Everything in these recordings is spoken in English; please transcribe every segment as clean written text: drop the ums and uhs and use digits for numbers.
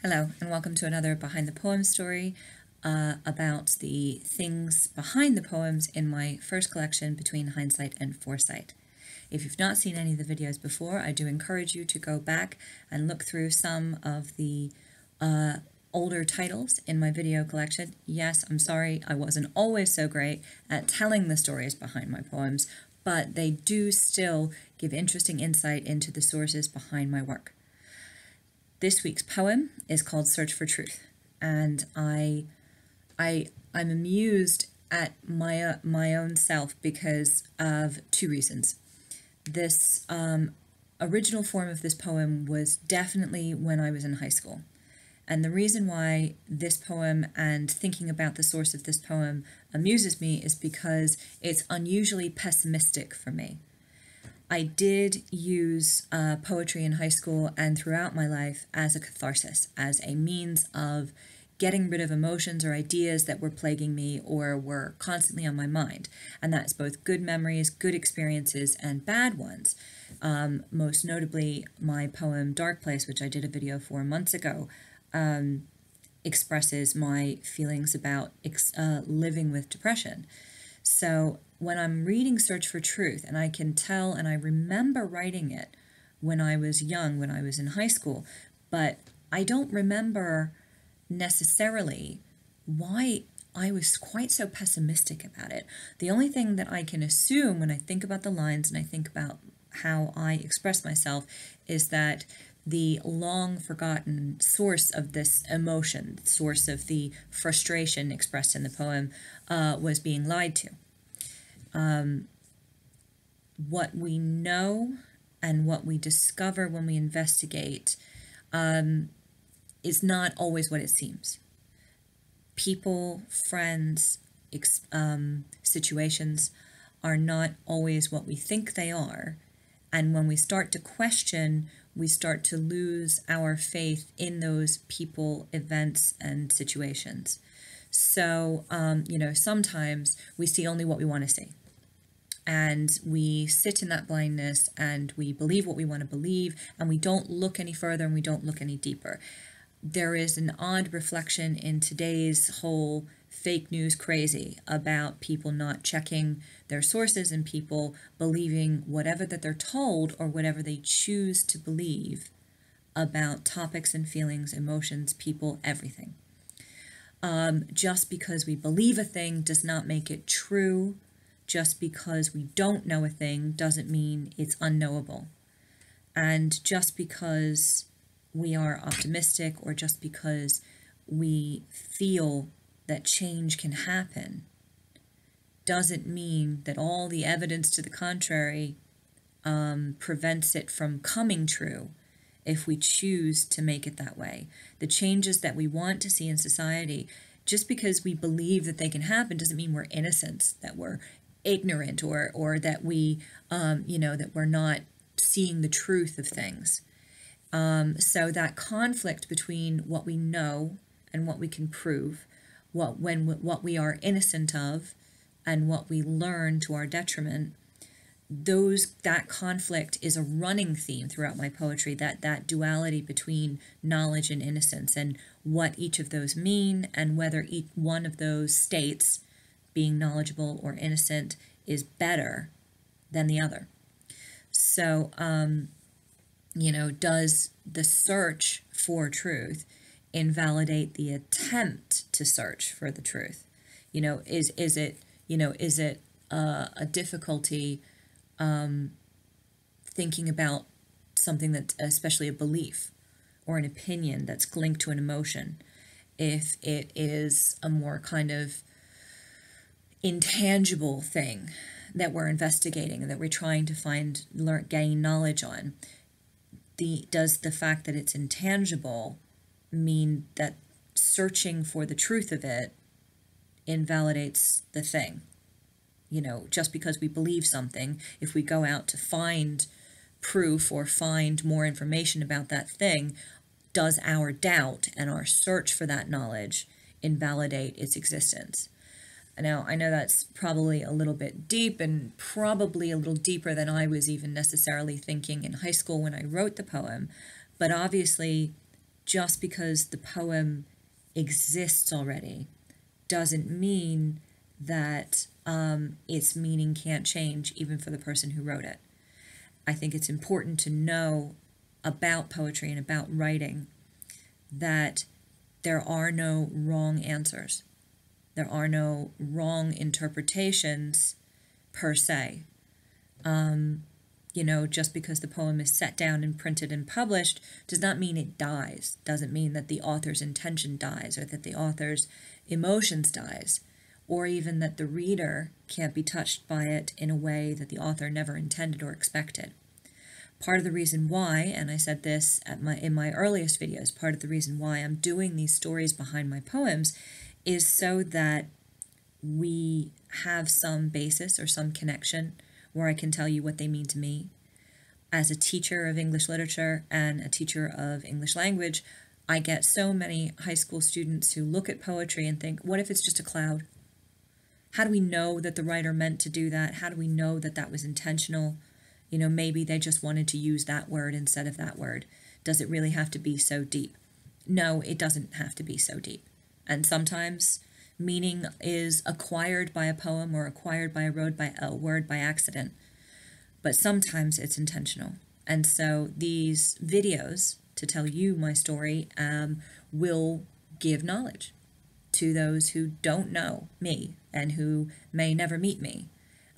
Hello, and welcome to another Behind the Poem story about the things behind the poems in my first collection, Between Hindsight and Foresight. If you've not seen any of the videos before, I do encourage you to go back and look through some of the older titles in my video collection. Yes, I'm sorry, I wasn't always so great at telling the stories behind my poems, but they do still give interesting insight into the sources behind my work. This week's poem is called Search for Truth, and I'm amused at my own self because of two reasons. This original form of this poem was definitely when I was in high school, and the reason why this poem and thinking about the source of this poem amuses me is because it's unusually pessimistic for me. I did use poetry in high school and throughout my life as a catharsis, as a means of getting rid of emotions or ideas that were plaguing me or were constantly on my mind. And that's both good memories, good experiences, and bad ones. Most notably, my poem Dark Place, which I did a video for months ago, expresses my feelings about living with depression. So when I'm reading Search for Truth, and I can tell, and I remember writing it when I was young, when I was in high school, but I don't remember necessarily why I was quite so pessimistic about it. The only thing that I can assume when I think about the lines and I think about how I express myself is that the long forgotten source of this emotion, the source of the frustration expressed in the poem, was being lied to. What we know and what we discover when we investigate is not always what it seems. People, friends, situations are not always what we think they are. And when we start to question, we start to lose our faith in those people, events, and situations. So, sometimes we see only what we want to see. And we sit in that blindness and we believe what we want to believe, and we don't look any further and we don't look any deeper. There is an odd reflection in today's whole fake news crazy about people not checking their sources and people believing whatever that they're told or whatever they choose to believe about topics and feelings, emotions, people, everything. Just because we believe a thing does not make it true. Just because we don't know a thing doesn't mean it's unknowable. And just because we are optimistic or just because we feel that change can happen doesn't mean that all the evidence to the contrary prevents it from coming true if we choose to make it that way. The changes that we want to see in society, just because we believe that they can happen doesn't mean we're innocent, that we're ignorant, or that we, that we're not seeing the truth of things. So that conflict between what we know and what we can prove, what we are innocent of and what we learn to our detriment, that conflict is a running theme throughout my poetry, that duality between knowledge and innocence, and what each of those mean, and whether each one of those states, being knowledgeable or innocent, is better than the other. So, does the search for truth invalidate the attempt to search for the truth? Is it a difficulty thinking about something that's especially a belief or an opinion that's linked to an emotion, if it is a more kind of intangible thing that we're investigating and that we're trying to gain knowledge on? Does the fact that it's intangible mean that searching for the truth of it invalidates the thing? Just because we believe something, if we go out to find proof or find more information about that thing, does our doubt and our search for that knowledge invalidate its existence? Now, I know that's probably a little bit deep and probably a little deeper than I was even necessarily thinking in high school when I wrote the poem, but obviously just because the poem exists already doesn't mean that its meaning can't change even for the person who wrote it. I think it's important to know about poetry and about writing that there are no wrong answers. There are no wrong interpretations per se. Just because the poem is set down and printed and published does not mean it dies. Doesn't mean that the author's intention dies or that the author's emotions dies, or even that the reader can't be touched by it in a way that the author never intended or expected. Part of the reason why, and I said this in my earliest videos, part of the reason why I'm doing these stories behind my poems is so that we have some basis or some connection where I can tell you what they mean to me. As a teacher of English literature and a teacher of English language, I get so many high school students who look at poetry and think, what if it's just a cloud? How do we know that the writer meant to do that? How do we know that that was intentional? Maybe they just wanted to use that word instead of that word. Does it really have to be so deep? No, it doesn't have to be so deep. And sometimes meaning is acquired by a poem or acquired by a word by accident. But sometimes it's intentional. And so these videos, to tell you my story, will give knowledge to those who don't know me and who may never meet me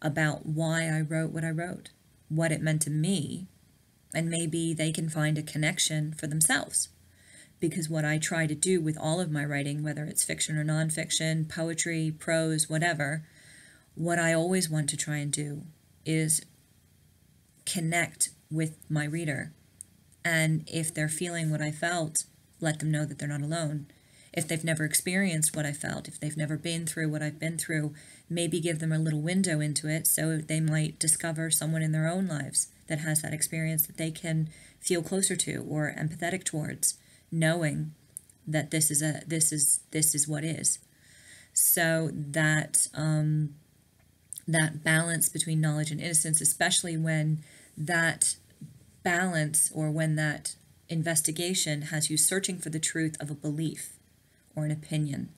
about why I wrote what I wrote, what it meant to me, and maybe they can find a connection for themselves. Because what I try to do with all of my writing, whether it's fiction or nonfiction, poetry, prose, whatever, what I always want to try and do is connect with my reader. And if they're feeling what I felt, let them know that they're not alone. If they've never experienced what I felt, if they've never been through what I've been through, maybe give them a little window into it so they might discover someone in their own lives that has that experience that they can feel closer to or empathetic towards, knowing that this is what is. So that that balance between knowledge and innocence, especially when that balance or when that investigation has you searching for the truth of a belief or an opinion,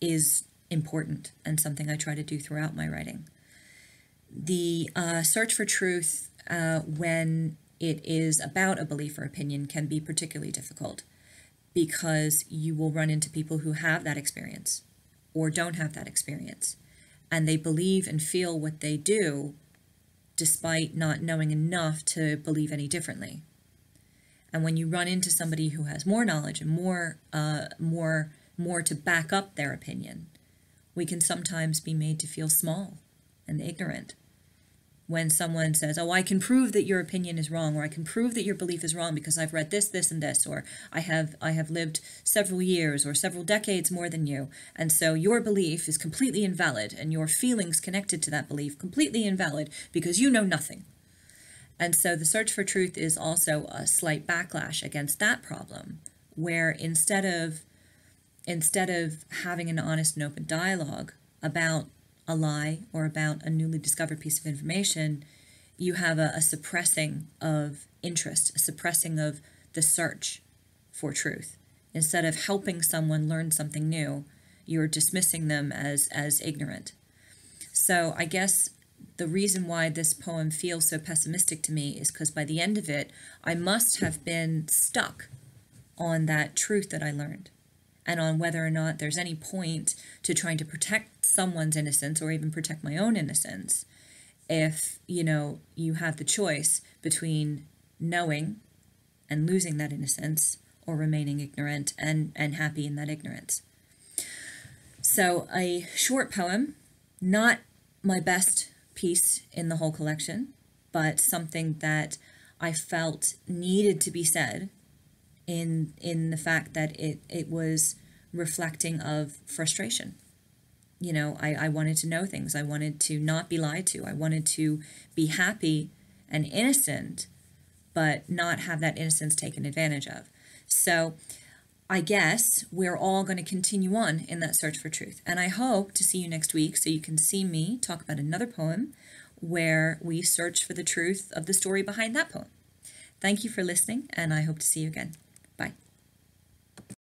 is important and something I try to do throughout my writing. The search for truth when it is about a belief or opinion can be particularly difficult because you will run into people who have that experience or don't have that experience, and they believe and feel what they do despite not knowing enough to believe any differently. And when you run into somebody who has more knowledge and more to back up their opinion, we can sometimes be made to feel small and ignorant. When someone says, oh, I can prove that your opinion is wrong, or I can prove that your belief is wrong because I've read this, this, and this, or I have lived several years or several decades more than you, and so your belief is completely invalid, and your feelings connected to that belief completely invalid because you know nothing. And so the search for truth is also a slight backlash against that problem, where instead of having an honest and open dialogue about a lie or about a newly discovered piece of information, you have a suppressing of interest, a suppressing of the search for truth. Instead of helping someone learn something new, you're dismissing them as ignorant. So I guess the reason why this poem feels so pessimistic to me is because by the end of it, I must have been stuck on that truth that I learned, and on whether or not there's any point to trying to protect someone's innocence or even protect my own innocence if, you have the choice between knowing and losing that innocence or remaining ignorant and happy in that ignorance. So a short poem, not my best piece in the whole collection, but something that I felt needed to be said in the fact that it was reflecting of frustration. I wanted to know things. I wanted to not be lied to. I wanted to be happy and innocent, but not have that innocence taken advantage of. So I guess we're all going to continue on in that search for truth. And I hope to see you next week so you can see me talk about another poem where we search for the truth of the story behind that poem. Thank you for listening, and I hope to see you again.